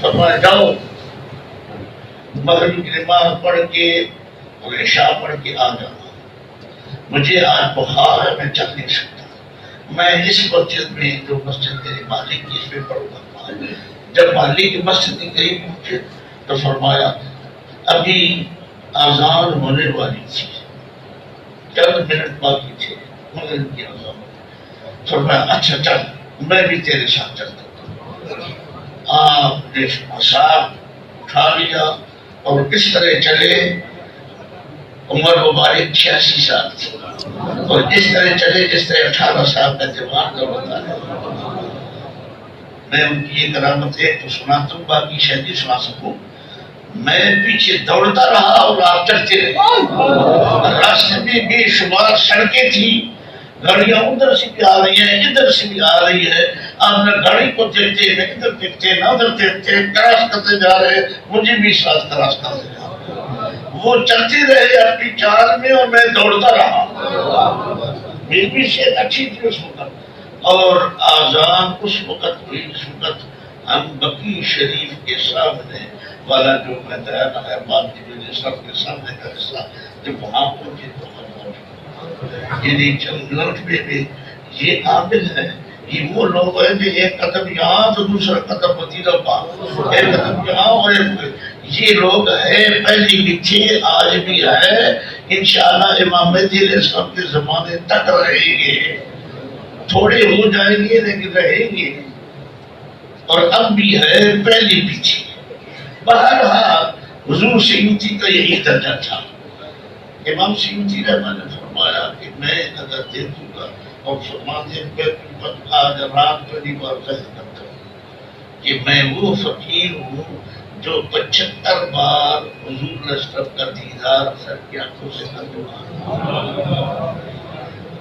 فرمایا جاؤ مغرب کی نماز پڑھ کے اور عشاء پڑھ کے آ جانا، مجھے آج بخار ہے، میں چل نہیں سکتا، میں اس مسجد میں جو مسجد میری مالک کی اس میں پڑھوں گا۔ جب مالک کی مسجد کے قریب پہنچے تو فرمایا ابھی اذان ہونے والی تھی، چند منٹ باقی تھے مغرب کی اذان۔ فرمایا اچھا چل میں بھی تیرے ساتھ چلتا ہوں۔ آپ نے حساب اٹھا لیا اور اس طرح چلے۔ عمر مبارک 86 سال تھی اور اس طرح چلے جس طرح 18 سال کا جوان دوڑتا ہے۔ میں ان کی یہ کرامت ایک تو سناتا ہوں، باقی شاید ہی سنا سکوں۔ میں پیچھے دوڑتا رہا اور آپ چلتے رہے۔ راستے میں بے شمار سڑکیں تھی، گاڑیاں ادھر سے بھی آ رہی ہیں ادھر سے بھی آ رہی ہے، آپ نے گاڑی کو دیکھتے نہ ادھر دیکھتے نہ ادھر دیکھتے، کراس کرتے جا رہے، مجھے بھی ساتھ کراس کرتے جا رہے۔ وہ چلتے رہے اپنی چال میں اور میں دوڑتا رہا۔ میری بھی صحت اچھی تھی اس وقت، اور آذان اس وقت ہوئی جس وقت ہم بقی شریف کے سامنے والا جو میدان ہے بات کی سب کے سامنے کا حصہ، جب وہاں پہنچے تو یعنی چند لمحے میں یہ قابل ہے، یہ وہ لوگ ہیں کہ ایک قدم یہاں تو دوسرا قدم مدینہ پاک، ایک قدم یہاں اور ایک، یہ لوگ ہیں پہلی بھی تھے آج بھی ہے، انشاءاللہ امام مہدی علیہ السلام کے زمانے تک رہیں گے، تھوڑے ہو جائیں گے لیکن رہیں گے، اور اب بھی ہے پہلی بھی تھی۔ بہرحال حضور سیوطی کا یہی درجہ تھا۔ امام سیوطی رحمہ نے فرمایا کہ میں اگر دیکھوں گا اور فرماتے ہیں آج رات پہلی بار ظاہر کرتا ہوں کہ میں وہ فقیر ہوں جو 75 بار حضور علیہ السلام کا دیدار سر کی آنکھوں سے کر چکا ہوں۔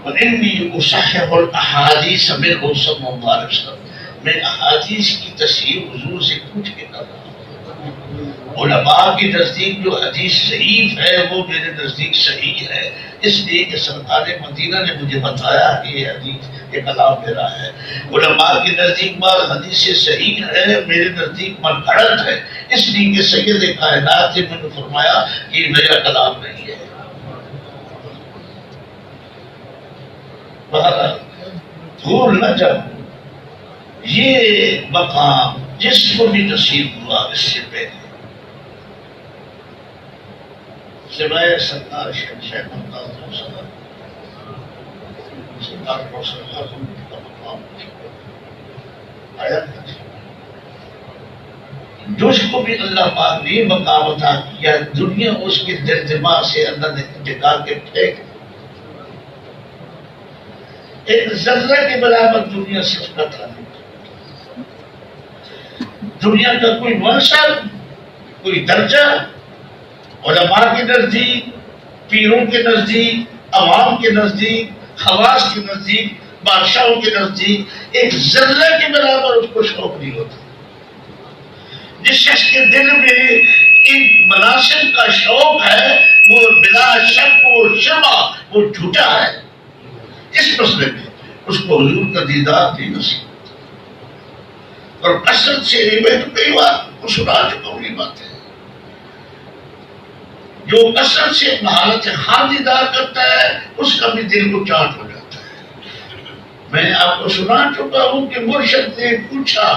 وَإِنِّي أُصَحِّحُ الْأَحَادِيثَ مِنْهُ صلی اللہ علیہ وسلم، میں احادیث کی تصحیح حضور سے پوچھ کے کر رہا ہوں۔ علماء کی نزدیک جو حدیث صحیح ہے وہ میرے نزدیک صحیح ہے، اس لیے کہ سرکار مدینہ نے مجھے بتایا کہ یہ حدیث یہ کلام میرا ہے۔ علماء کی نزدیک بعض حدیث صحیح ہے، میرے نزدیک منگڑت ہے، اس لیے کہ سید کائنات نے مجھے فرمایا کہ یہ میرا کلام نہیں ہے۔ بہرحال بھول نہ جاؤ، یہ مقام جس کو بھی نصیب ہوا اس سے پہلے سوائے سرکار شہنشاہ ممتاز سرکار روشن کا مقام آیا تھا، جس کو بھی اللہ پاک نے مقام عطا کیا، دنیا اس کے دل دماغ سے اللہ نے نکال کے پھینک، ایک ذرہ کے برابر دنیا سے اس کا تعلق، دنیا کا کوئی منصب کوئی درجہ علماء کے نزدیک، پیروں کے نزدیک، عوام کے نزدیک، خواص کے نزدیک، بادشاہوں کے نزدیک ایک ذرہ کے برابر اس کو شوق نہیں ہوتا۔ جس شخص کے دل میں ان مناسب کا شوق ہے وہ بلا شک و شبہ وہ جھوٹا ہے، اس مسئلے میں اس کو حضور کا دیدار نہیں نصیب۔ اور کثرت سے میں تو کئی بار سنا چکا ہوں یہ باتیں، جو کثرت سے حالت حال دیدار کرتا ہے اس کا بھی دل کو چاٹ ہو جاتا ہے۔ میں آپ کو سنا چکا ہوں کہ مرشد نے پوچھا،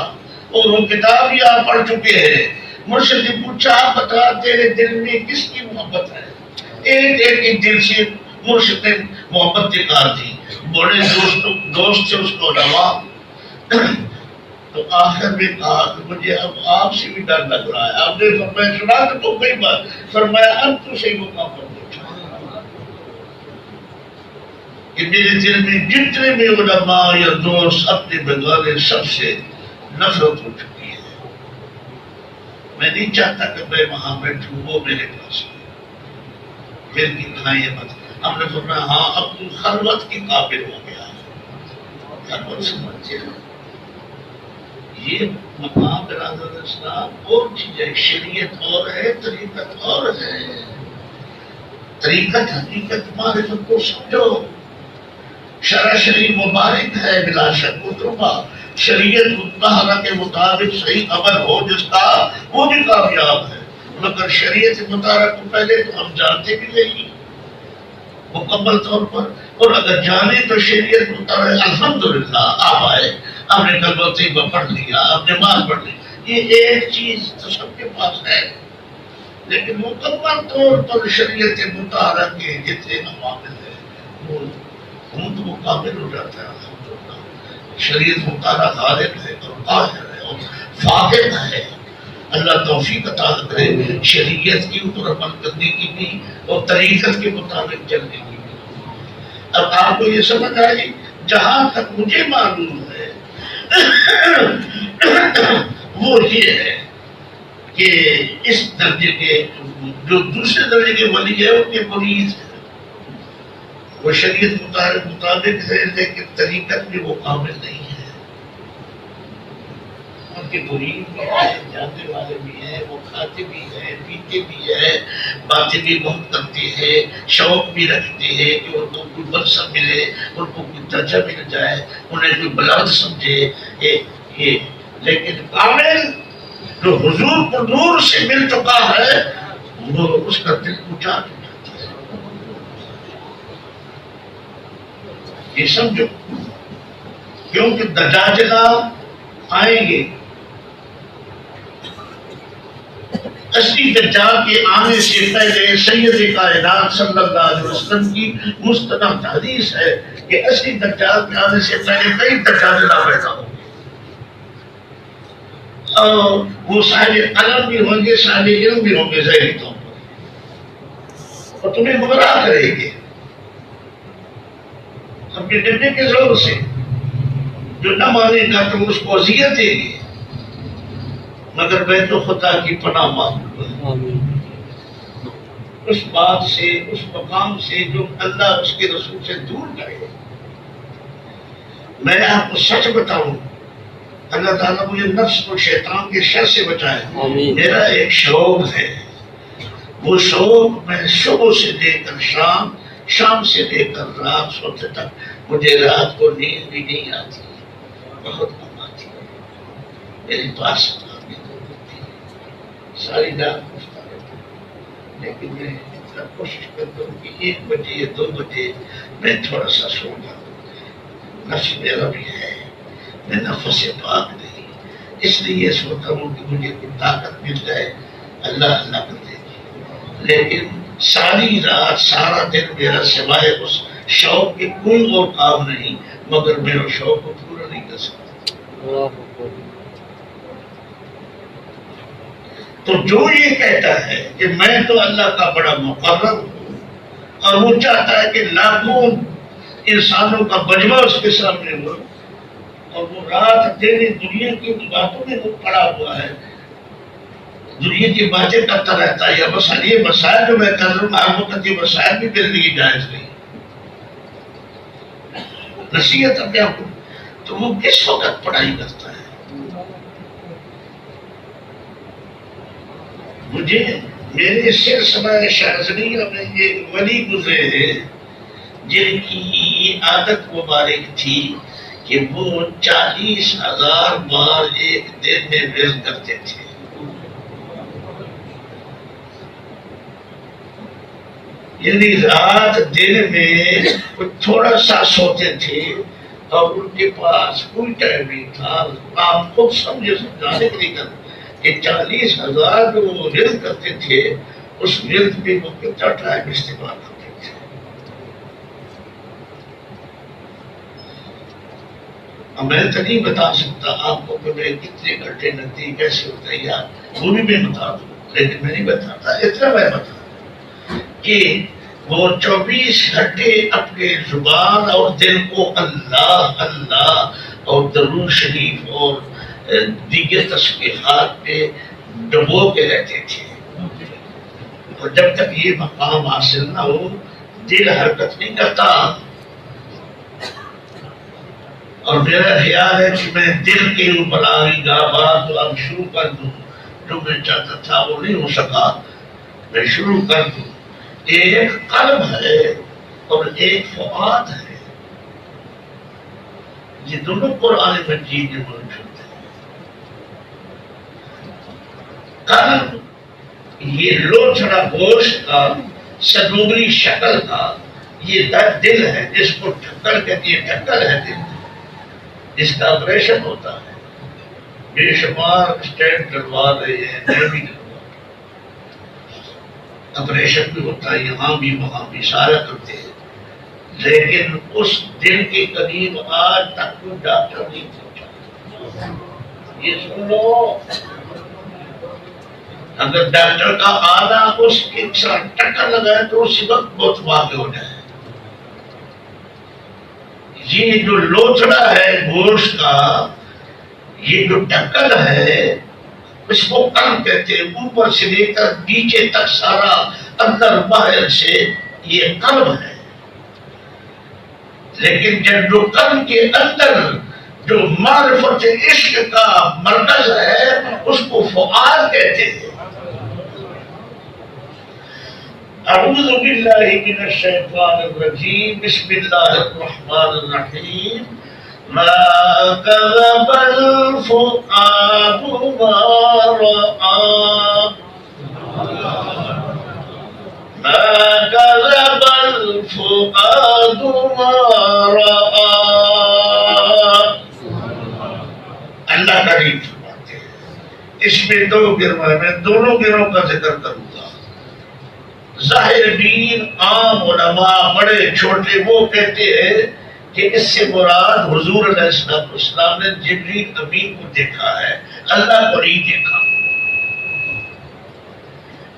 اور وہ کتاب ہی آپ پڑھ چکے ہیں، مرشد نے پوچھا بتا تیرے دل میں کس کی محبت ہے؟ ایک دل سے مرشد نے محبت نکال دی، بڑے دوست سے اس کو علماء، تو آخر میں کہا کہ مجھے اب آپ سے بھی ڈر لگ رہا ہے۔ آپ نے فرمایا سنا تو کئی بار، فرمایا اب تو صحیح مقام پر پہنچا کہ میرے دل میں جتنے بھی علماء یا دوست اپنے بغیر سب سے نفرت ہو چکی ہے، میں نہیں چاہتا کہ میں وہاں بیٹھوں، وہ میرے پاس پھر کی کھائیں مت۔ ہم نے فرمایا ہاں اب تو خلوت کی قابل ہو گیا، خلوت سمجھتے ہیں یہ مقام برادر اسلام اور چیز ہے، شریعت اور ہے طریقت اور ہے۔ طریقت حقیقت معرفت کو سمجھو، شرع شریف مبارک ہے بلا شک و شبہ، شریعت مطہرہ کے مطابق صحیح عمل ہو جس کا وہ بھی کامیاب ہے، مگر شریعت مطہرہ کو پہلے تو ہم جانتے بھی نہیں مکمل طور پر، اور اگر جانے تو شریعت مطہرہ الحمدللہ آپ آئے، آپ نے کلمہ طیبہ پڑھ لیا، آپ نے نماز پڑھ لی، یہ ایک چیز تو سب کے پاس ہے، لیکن مکمل طور پر شریعت مطہرہ کے جتنے عوامل ہیں وہ تو مکمل ہو جاتا ہے الحمدللہ۔ شریعت مطالعہ غالب ہے اور قاہر ہے اور فاقد ہے۔ اللہ توفیق عطا کرے شریعت کے اوپر عمل کرنے کی بھی اور طریقت کے مطابق چلنے کی بھی۔ اب آپ کو یہ سمجھ آئی، جہاں تک مجھے معلوم ہے وہ یہ ہے کہ اس درجے کے جو دوسرے درجے کے ولی ہے ان کے مرید ہیں، وہ شریعت مطابق ہے لیکن طریقت میں وہ کامل نہیں ہے، ان کے مرید بھی ہیں، جاننے والے بھی ہیں، وہ کھاتے بھی ہیں، پیتے بھی ہیں، باتیں بھی بہت کرتے ہیں، شوق بھی رکھتے ہیں کہ ان کو کوئی منصب ملے، ان کو کوئی درجہ مل جائے، انہیں کوئی بلند سمجھے، یہ لیکن کامل جو حضور کو نور سے مل چکا ہے وہ اس کا دل اونچا ہو جاتا ہے۔ یہ سمجھو، کیونکہ دجاجلہ آئیں گے، اصلی دجال کے آنے سے پہلے سید کائنات صلی اللہ علیہ وسلم کی مستند حدیث ہے کہ اصلی دجال کے آنے سے پہلے کئی دجاجلہ پیدا ہوں گے، اور وہ صاحب قلم بھی ہوں گے، صاحب علم بھی ہوں گے ظاہری طور پر، اور تمہیں گمراہ کریں گے اپنے ڈنڈے کے زور سے، جو نہ مانے گا تم اس کو اذیت دیں گے، مگر میں تو خدا کی پناہ مانگوں گا اس بات سے، اس مقام سے جو اللہ اس کے رسول سے دور کرے۔ میں آپ کو سچ بتاؤں، اللہ تعالیٰ مجھے نفس اور شیطان کے شر سے بچائے۔ میرا ایک شوق ہے، وہ شوق میں صبح سے لے کر شام، شام سے لے کر رات سوتے تک مجھے رات کو نیند بھی نہیں آتی، بہت کم آتی ہے۔ میری پاس ساری رات پوچھتا رہتا ہوں، لیکن میں اتنا کوشش کرتا ہوں کہ 1 بجے یا 2 بجے میں تھوڑا سا سو جاؤں۔ نفس میرا بھی ہے، میں نفس سے پاک نہیں، اس لیے سوتا ہوں کہ مجھے کوئی طاقت مل جائے، اللہ اللہ کر دے گی، لیکن ساری رات سارا دن میرا سوائے اس شوق کے کوئی اور کام نہیں، مگر میرا شوق کو پورا نہیں کر سکتا۔ تو جو یہ کہتا ہے کہ میں تو اللہ کا بڑا مقرب ہوں، اور وہ چاہتا ہے کہ لاکھوں انسانوں کا مجمع اس کے سامنے ہو، اور وہ رات دن دنیا کی باتوں میں وہ پڑا ہوا ہے، دنیا کی باتیں کرتا رہتا ہے، یا مسائل، یہ مسائل جو میں کر رہا ہوں آپ وقت یہ مسائل بھی میرے لیے جائز نہیں، نصیحت اب کیا ہوں، تو وہ کس وقت پڑھائی کرتا ہے؟ مجھے میرے سلسلہ شاذلیہ میں ایک ولی گزرے ہیں جن کی یہ عادت مبارک تھی کہ وہ 40,000 بار ایک دن میں ورد کرتے تھے۔ یعنی رات دن میں تھوڑا سا سوتے تھے، اور ان کے پاس کوئی ٹائم نہیں تھا۔ آپ خود سمجھانے کے لیے کہ 40,000 جو وہ ورد کرتے تھے، اس ورد میں وہ کتنا ٹائم استعمال کرتے تھے۔ اب میں تو نہیں بتا سکتا آپ کو کہ میں کتنے گھنٹے نزدیک کیسے ہوتا ہے، یا وہ بھی میں بتا دوں، لیکن میں نہیں بتاتا، اتنا میں بتا کہ وہ 24 گھنٹے اپنے زبان اور دل کو اللہ اللہ اور درود شریف اور دیگر تسبیحات پہ ڈبو کے رہتے تھے، اور جب تک یہ مقام حاصل نہ ہو دل حرکت نہیں کرتا۔ اور میرا خیال ہے کہ میں دل کے اوپر آئی گا بات تو اب شروع کر دوں، جو میں چاہتا تھا وہ نہیں ہو سکا، میں شروع کر دوں۔ ایک قلب ہے اور ایک فؤاد ہے، یہ دونوں قرآن مجید میں موجود ہیں۔ کل یہ لوچڑا گوشت کا سدوگری شکل کا یہ دل ہے جس کو ٹھکر کہتی ہے، ٹھکر ہے دل، جس کا آپریشن ہوتا ہے۔ بے شمار اسٹینڈ کروا رہے ہیں، میں بھی کروا، آپریشن بھی ہوتا ہے یہاں بھی وہاں بھی، سارا کرتے ہیں، لیکن اس دل کے قریب آج تک کوئی ڈاکٹر نہیں پہنچا۔ یہ سن لو، اگر ڈاکٹر کا آنا اس کے ساتھ ٹکر لگائے تو اسی وقت بہت واقع ہو جائے۔ یہ جو لوچڑا ہے گوشت کا، یہ جو ٹکر ہے اس کو قلب کہتے ہیں، اوپر سے لے کر نیچے تک سارا اندر باہر سے یہ قلب ہے۔ لیکن جب جو قلب کے اندر جو معرفت عشق کا مرکز ہے اس کو فؤاد کہتے ہیں۔ اعوذ باللہ من الشیطان الرجیم، بسم اللہ الرحمن الرحیم۔ ما كذب الفؤاد ما رأى، ما كذب الفؤاد ما رأى۔ اللہ کریم فرماتے ہیں اس میں دو گروہ ہے، میں دونوں گروہ کا ذکر کروں گا۔ ظاہر دین عام علماء بڑے چھوٹے وہ کہتے ہیں کہ اس سے مراد حضور علیہ السلام نے جبریل امین کو دیکھا ہے، اللہ کو نہیں دیکھا۔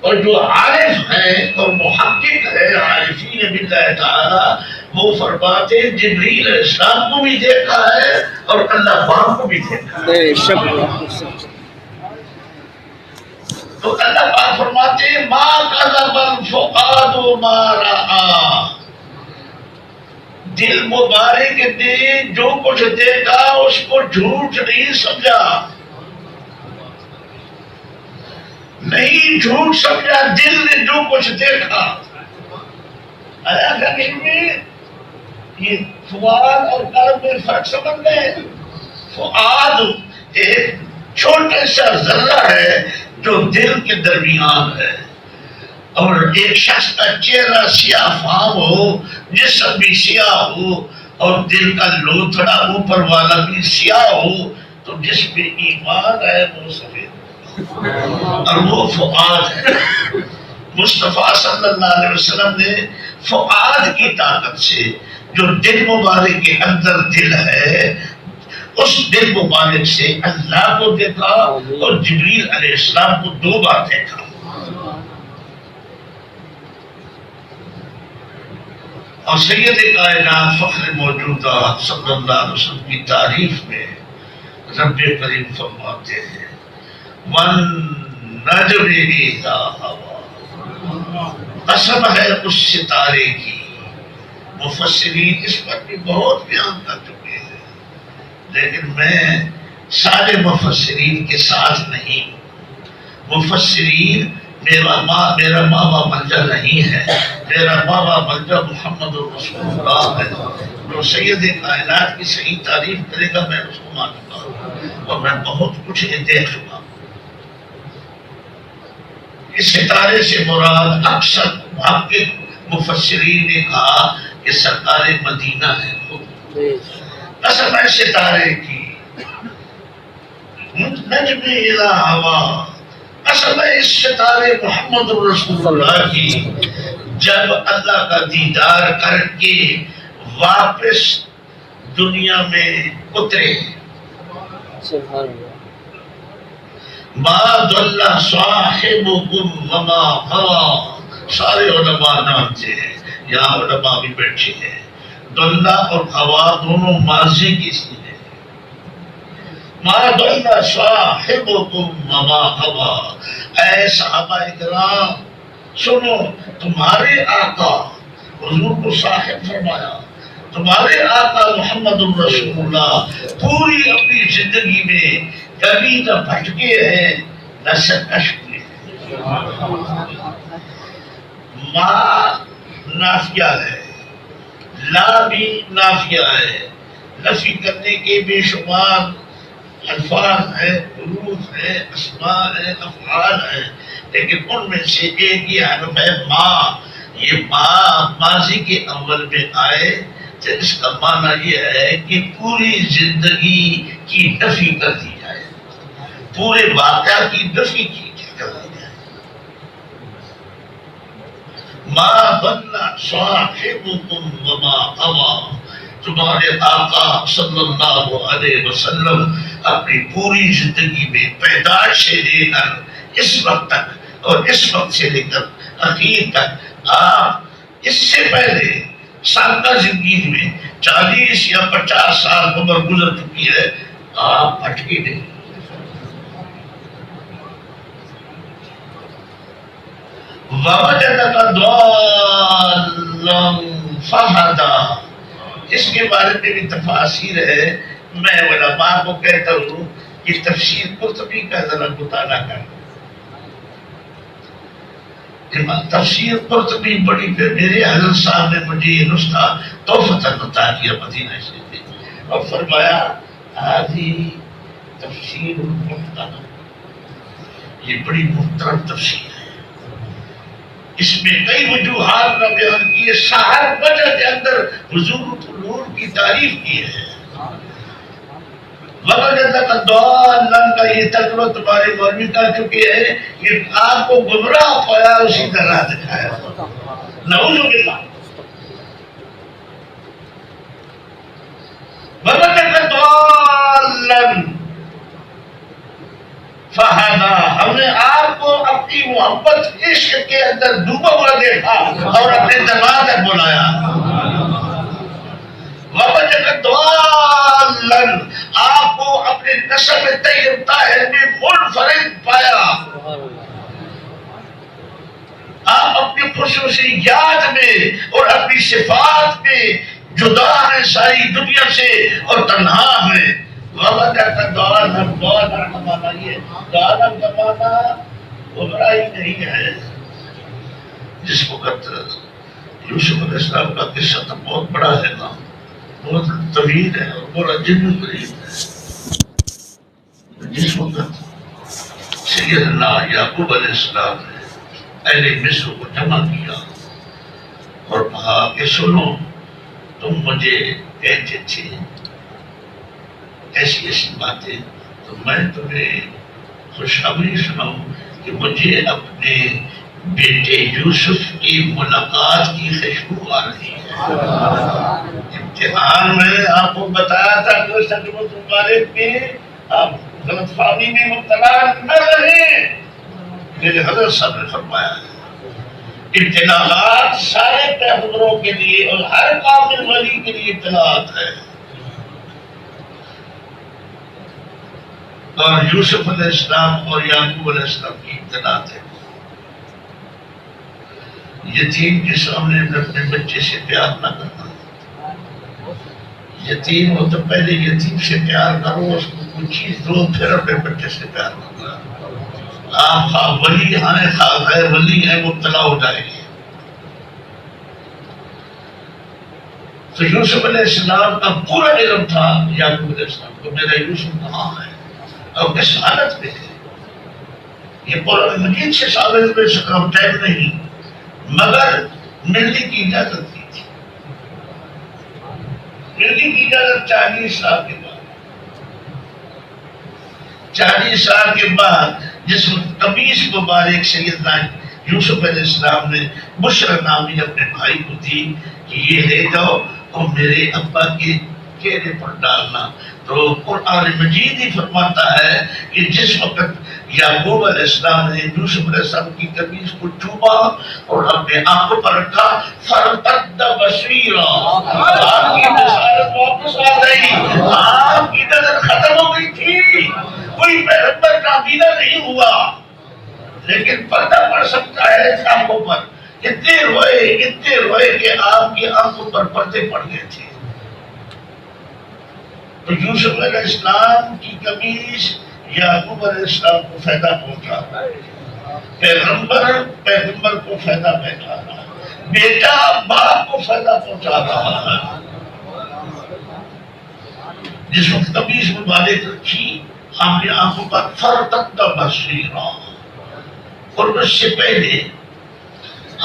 اور جو عارف ہیں اور محقق ہے عارفین باللہ تعالی، وہ فرماتے ہیں جبریل علیہ السلام کو بھی دیکھا ہے اور اللہ پاک کو بھی دیکھا ہے۔ تو اللہ پاک فرماتے ہیں ما کذب الفؤاد ما رأى، دل مبارک نے جو کچھ دیکھا اس کو جھوٹ نہیں سمجھا، نہیں جھوٹ سمجھا، دل نے جو کچھ دیکھا۔ آیا کہ میں یہ فؤاد اور قلب میں فرق سمجھ گئے؟ فؤاد ایک چھوٹا سا ذرہ ہے جو دل کے درمیان ہے، اور ایک شخص کا چہرہ سیاہ فام ہو، جسم بھی سیاہ ہو اور دل کا لوتھڑا اوپر والا بھی سیاہ ہو تو جس میں ایمان ہے وہ سفید، اور وہ فؤاد ہے۔ مصطفیٰ صلی اللہ علیہ وسلم نے فؤاد کی طاقت سے جو دل مبارک کے اندر دل ہے، اس دل مبارک سے اللہ کو دیکھا اور جبریل علیہ السلام کو 2 بار دیکھا۔ اور سید کائنات فخر موجودات صلی اللہ علیہ وسلم کی تعریف میں رب کریم فرماتے ہیں وَالنَّجْمِ إِذَا هَوَىٰ، قسم ہے اس ستارے کی۔ مفسرین اس پر بھی بہت بیان کر چکے ہیں، لیکن میں سارے مفسرین کے ساتھ نہیں ہوں۔ مفسرین میرا ماما منجا نہیں ہے، میرا ماما منجا محمد رسول اللہ ہے۔ جو سید کائنات کی صحیح تعریف کرے گا میں اس کو مانوں گا، اور میں بہت کچھ دیکھ چکا ہوں۔ اس ستارے سے مراد اکثر محقق مفسرین نے کہا کہ سرکار مدینہ ہے۔ قسم ہے ستارے کی، نجم اذا ہوا، قسم ہے اس ستارے محمد رسول اللہ کی، جب اللہ کا دیدار کر کے واپس دنیا میں اترے۔ ما ضل صاحبکم وما غوی، سارے علماء نامتے ہیں، یہاں علماء بھی بیٹھے ہیں۔ ضل اور غوی دونوں ماضی کی سی ہیں۔ ما ضل صاحبکم وما غوی، اے صحابہ اکرام سنو، تمہارے آقا، حضور کو صاحب فرمایا، تمہارے آقا محمد رسول اللہ پوری اپنی زندگی میں کبھی نہ بھٹکے ہیں نہ سرکش ہوئے ہیں۔ ما نافیہ ہے، لا بھی نافیہ ہے، نفی کرنے کے بے شمار الفاظ ہیں، حروف ہیں، اسماء ہیں، افعال ہیں، لیکن ان میں سے ایک یہ حرف ہے ما۔ یہ ما ماضی کے اول میں آئے تو اس کا معنی یہ ہے کہ پوری زندگی کی نفی کر دی جائے، پورے واقعہ کی نفی کر دی جائے۔ ما ظن صاحبکم وما غوی، تمہارے آقا صلی اللہ علیہ وسلم اپنی پوری زندگی میں پیدائش سے لے کر اس وقت تک اور اس وقت سے لے کر اخیر تک، آپ اس سے پہلے سابقہ زندگی میں 40 یا 50 سال عمر گزر چکی ہے، آپ بھٹکے نہیں۔ وَوَجَدَكَ ضَالًّا فَهَدَىٰ، اس کے بارے میں بھی تفاسیر ہے۔ میں علماء کو کہتا ہوں کہ تفسیر قرطبی کا ذرا مطالعہ کریں۔ تفسیر قرطبی بڑی، میرے حضرت صاحب نے مجھے یہ نسخہ تحفۃ عطا کیا مدینہ سے، اور فرمایا ہذہ تفسیر محترم، یہ بڑی محترم تفسیر ہے، اس میں کئی وجوہات کا بیان کیے، سہر وجہ کے اندر حضور نور کی تعریف کی ہے۔ وَوَجَدَكَ ضَالًّا کا یہ ترجمہ تمہارے مولوی کر چکے ہیں کہ آپ کو گمراہ پایا اسی طرح دکھایا۔ نعوذ باللہ۔ وَوَجَدَكَ ضَالًّا فَهَدَىٰ، ہم نے آپ کو اپنی محبت عشق کے اندر ڈوبا ہوا دیکھا اور اپنے دربار تک بلایا۔ وَوَجَدَكَ ضَالًّا، آپ کو اپنے نسب طیب طاہر میں منفرد پایا، آپ اپنی خصوصیات میں اور اپنی صفات میں جدا ہیں ساری دنیا سے اور تنہا ہیں۔ وَوَجَدَكَ ضَالًّا، ضَالًا کا معنی یہ، ضَالًا کا معنی گمراہی نہیں ہے۔ جس وقت یوسف علیہ السلام کا قصہ تو بہت بڑا ہے نا، بہت طویل ہے اور بڑا جن قریب ہے۔ جس وقت سیدنا یعقوب علیہ السلام نے اہل مصر کو جمع کیا اور کہا کہ سنو، تم مجھے کہتے تھے ایسی ایسی باتیں، تو میں تمہیں خوشخبری سناؤں کہ مجھے اپنے بیٹے یوسف کی ملاقات کی خوشبو آ رہی ہے۔ امتحان میں آپ کو بتایا تھا کہ سچ تمہارے پہ آپ غلط فہمی میں مبتلا نہ رہیں، میرے حضرت صاحب نے فرمایا ہے ابتلاءات سارے پیغمبروں کے لیے اور ہر کامل ولی کے لیے ابتلاءات ہے۔ اور یوسف علیہ السلام اور یعقوب علیہ السلام کی ابتلاءات ہے۔ یتیم کے سامنے اپنے بچے سے پیار نہ کرنا، یتیم ہو تو پہلے یتیم سے پیار کرو، اس کو کوئی چیز دو، پھر اپنے بچے سے پیار کرو۔ آپ خواہ ولی ہیں خواہ غیر ولی ہیں، مبتلا ہو جائے گی۔ تو یوسف علیہ السلام کا پورا علم تھا یعقوب علیہ السلام کو، میرا یوسف کہاں ہے اور کس حالت میں ہے۔ یہ قرآن مجید سے ثابت میں کم ٹائم نہیں، مگر ملنے کی اجازت دی تھی، ملنے کی اجازت 40 سال کے بعد۔ 40 سال کے بعد جس قمیص مبارک سیدنا یوسف علیہ السلام نے بشر نامی اپنے بھائی کو دی کہ یہ لے جاؤ اور میرے ابا کے چہرے پر ڈالنا، تو قرآن مجید ہی فرماتا ہے کہ جس وقت یعقوب علیہ السلام نے یوسف علیہ السلام کی قمیص کو چوما اور اپنے آنکھوں پر رکھا، فَارْتَدَّ بَصِيرًا، آپ کی بصارت واپس آ گئی، آپ کی نظر ختم ہو گئی تھی، کوئی پیغمبر نابینا نہیں ہوا لیکن پردہ پڑ سکتا ہے آنکھوں پر۔ اتنے روئے کہ آپ کی آنکھوں پر پردے پڑ گئے تھے۔ تو یوسف علیہ السلام کی قمیص یعقوب علیہ السلام کو فائدہ پہنچا رہا ہے، پیغمبر کو فائدہ پہنچا رہا ہے، بیٹا باپ کو فائدہ پہنچا رہا ہے۔ جس وقت قمیص مبالغ رکھی آپ نے آنکھوں پر فرتق بصیرا، اور اس سے پہلے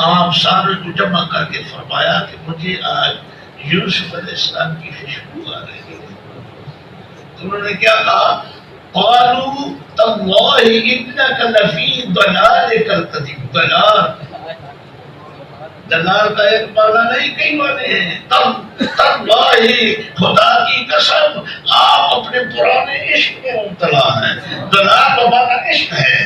آپ سارے کو جمع کر کے فرمایا کہ مجھے آج یوسف علیہ السلام کی خوشبو آ رہی ہے۔ تو انہوں نے کیا کہا؟ قالوا تاللہ انک لفی ضلالک القدیم۔ دلال کا ایک معنی نہیں، کئی معنی ہیں۔ تاللہ، خدا کی قسم آپ اپنے پرانے عشق میں مبتلا ہیں۔ دلال کا معنی عشق ہے،